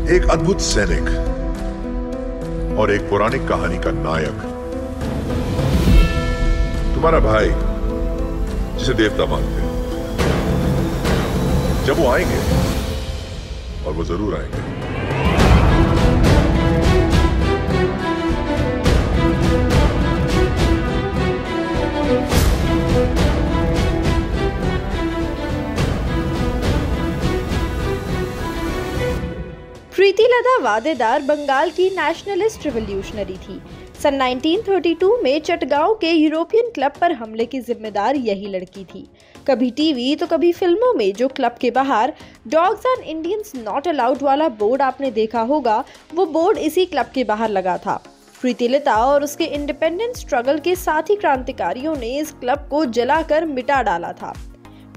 एक अद्भुत सैनिक और एक पौराणिक कहानी का नायक, तुम्हारा भाई जिसे देवता मानते हैं, जब वो आएंगे, और वो जरूर आएंगे, प्रीति लता वादेदार बंगाल की नेशनलिस्ट रिवॉल्यूशनरी थी। सन 1932 में चटगांव के यूरोपियन क्लब पर हमले की जिम्मेदार यही लड़की थी। कभी टीवी तो कभी फिल्मों में जो क्लब के बाहर dogs and Indians not allowed वाला बोर्ड आपने देखा होगा, वो बोर्ड इसी क्लब के बाहर लगा था। प्रीति लता और उसके इंडिपेंडेंस स्ट्रगल के साथी क्रांतिकारियों ने इस क्लब को जलाकर मिटा डाला था।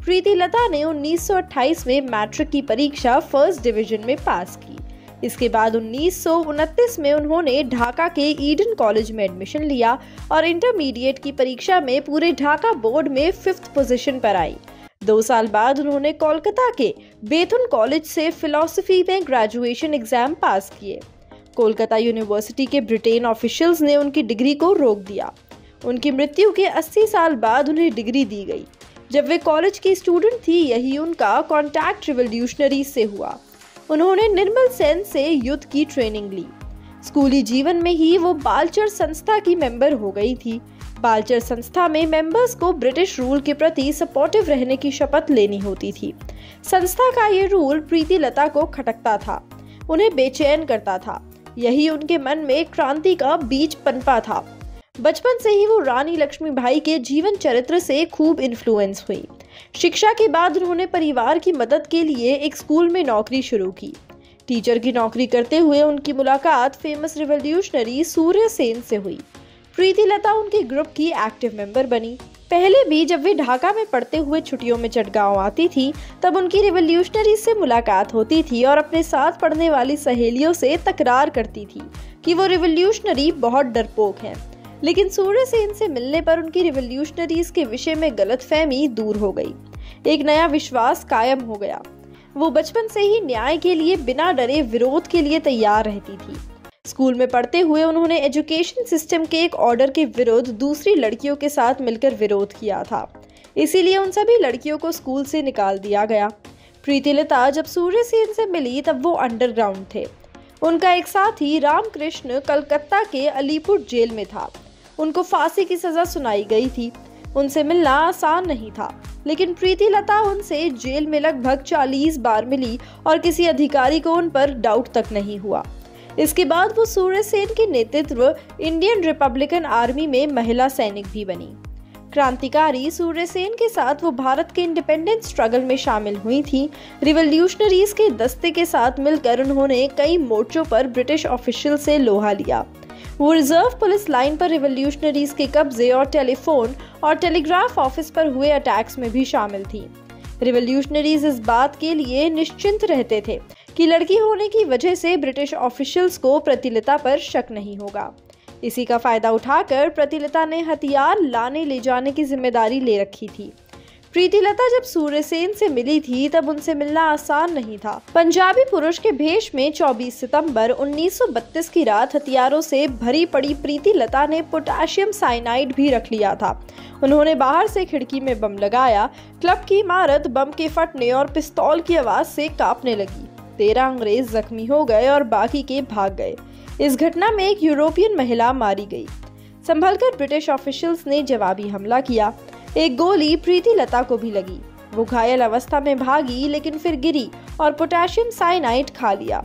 प्रीति लता ने 1928 में मैट्रिक की परीक्षा फर्स्ट डिवीजन में पास की। इसके बाद 1929 में उन्होंने ढाका के ईडन कॉलेज में एडमिशन लिया और इंटरमीडिएट की परीक्षा में पूरे ढाका बोर्ड में 5th पोजीशन पर आई। 2 साल बाद उन्होंने कोलकाता के बेथुन कॉलेज से फिलॉसफी में ग्रेजुएशन एग्जाम पास किए। कोलकाता यूनिवर्सिटी के ब्रिटेन ऑफिशियल्स ने उनकी डिग्री को रोक दिया। उनकी मृत्यु के 80 साल बाद उन्हें डिग्री दी गई। जब वे कॉलेज की स्टूडेंट थी, यही उनका कॉन्टैक्ट रिवॉल्यूशनरी से हुआ। उन्होंने निर्मल सेन से युद्ध की ट्रेनिंग ली। स्कूली जीवन में ही वो बालचर संस्था की मेंबर हो गई थी। बालचर संस्था में मेंबर्स को ब्रिटिश रूल के प्रति सपोर्टिव रहने की शपथ लेनी होती थी। संस्था का ये रूल प्रीति लता को खटकता था, उन्हें बेचैन करता था। यही उनके मन में क्रांति का बीज पनपा था। बचपन से ही वो रानी लक्ष्मीबाई के जीवन चरित्र से खूब इन्फ्लुएंस हुई। शिक्षा के बाद उन्होंने परिवार की मदद के लिए एक स्कूल में नौकरी शुरू की। टीचर की नौकरी करते हुए उनकी मुलाकात फेमस रिवॉल्यूशनरी सूर्य सेन से हुई। प्रीति लता उनके ग्रुप की एक्टिव मेंबर बनी। पहले भी जब वे ढाका में पढ़ते हुए छुट्टियों में चटगांव आती थी, तब उनकी रिवॉल्यूशनरी से मुलाकात होती थी और अपने साथ पढ़ने वाली सहेलियों से तकरार करती थी कि वो रिवॉल्यूशनरी बहुत डरपोक हैं। लेकिन सूर्य सेन से मिलने पर उनकी रिवॉल्यूशनरीज के विषय में गलतफहमी दूर हो गई। एक नया विश्वास कायम हो गया। वो बचपन से ही न्याय के लिए बिना डरे विरोध के लिए तैयार रहती थी। स्कूल में पढ़ते हुए उन्होंने एजुकेशन सिस्टम के एक ऑर्डर के विरुद्ध दूसरी लड़कियों के साथ मिलकर विरोध किया था। इसीलिए उन सभी लड़कियों को स्कूल से निकाल दिया गया। प्रीति लता जब सूर्य सेन से मिली तब वो अंडरग्राउंड थे। उनका एक साथी रामकृष्ण कलकत्ता के अलीपुर जेल में था। उनको फांसी की सजा सुनाई गई थी। उनसे मिलना आसान नहीं था, लेकिन प्रीति लता उनसे जेल में लगभग 40 बार मिली और किसी अधिकारी को उन पर डाउट तक नहीं हुआ। इसके बाद वो सूर्य सेन के नेतृत्व इंडियन रिपब्लिकन आर्मी में महिला सैनिक भी बनी। क्रांतिकारी सूर्य सेन के साथ वो भारत के इंडिपेंडेंस स्ट्रगल में शामिल हुई थी। रिवॉल्यूशनरीज के दस्ते के साथ मिलकर उन्होंने कई मोर्चों पर ब्रिटिश ऑफिशियल से लोहा लिया। वो रिजर्व पुलिस लाइन पर रिवॉल्यूशनरीज के कब्जे और टेलीफोन और टेलीग्राफ ऑफिस पर हुए अटैक्स में भी शामिल थी। रिवॉल्यूशनरीज इस बात के लिए निश्चिंत रहते थे कि लड़की होने की वजह से ब्रिटिश ऑफिशियल्स को प्रीति लता पर शक नहीं होगा। इसी का फायदा उठाकर प्रीति लता ने हथियार लाने ले जाने की जिम्मेदारी ले रखी थी। प्रीति लता जब सूर्य सेन से मिली थी तब उनसे मिलना आसान नहीं था। पंजाबी पुरुष के भेष में 24 सितंबर 1932 की रात हथियारों से भरी पड़ी प्रीति लता ने पोटेशियम साइनाइड भी रख लिया था। उन्होंने बाहर से खिड़की में बम लगाया। क्लब की इमारत बम के फटने और पिस्तौल की आवाज से कांपने लगी। 13 अंग्रेज जख्मी हो गए और बाकी के भाग गए। इस घटना में एक यूरोपियन महिला मारी गई। संभलकर ब्रिटिश ऑफिशियल्स ने जवाबी हमला किया। एक गोली प्रीति लता को भी लगी। वो घायल अवस्था में भागी, लेकिन फिर गिरी और पोटेशियम साइनाइड खा लिया।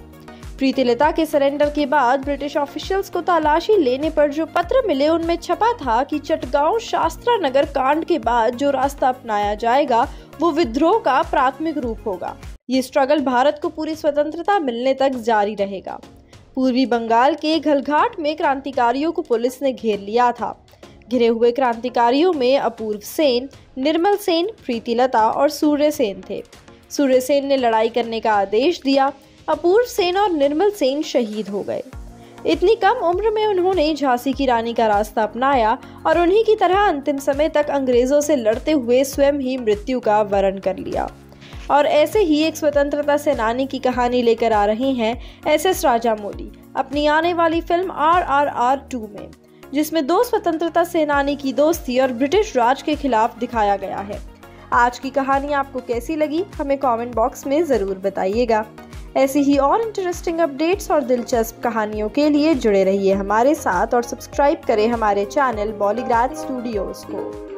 प्रीति लता के सरेंडर के बाद ब्रिटिश ऑफिशियल्स को तलाशी लेने पर जो पत्र मिले उनमें छपा था कि चटगांव शास्त्रा नगर कांड के बाद जो रास्ता अपनाया जाएगा वो विद्रोह का प्राथमिक रूप होगा। ये स्ट्रगल भारत को पूरी स्वतंत्रता मिलने तक जारी रहेगा। पूर्वी बंगाल के घलघाट में क्रांतिकारियों को पुलिस ने घेर लिया था। घिरे हुए क्रांतिकारियों में अपूर्व सेन, निर्मल सेन, प्रीति लता और सूर्य सेन थे। सूर्य सेन ने लड़ाई करने का आदेश दिया। अपूर्व सेन और निर्मल सेन शहीद हो गए। इतनी कम उम्र में उन्होंने झांसी की रानी का रास्ता अपनाया और उन्हीं की तरह अंतिम समय तक अंग्रेजों से लड़ते हुए स्वयं ही मृत्यु का वरण कर लिया। और ऐसे ही एक स्वतंत्रता सेनानी की कहानी लेकर आ रहे हैं SS राजामौली अपनी आने वाली फिल्म RRR 2 में, जिसमें दो स्वतंत्रता सेनानी की दोस्ती और ब्रिटिश राज के खिलाफ दिखाया गया है। आज की कहानी आपको कैसी लगी हमें कमेंट बॉक्स में ज़रूर बताइएगा। ऐसी ही और इंटरेस्टिंग अपडेट्स और दिलचस्प कहानियों के लिए जुड़े रहिए हमारे साथ और सब्सक्राइब करें हमारे चैनल बॉलीग्राज स्टूडियोज़ को।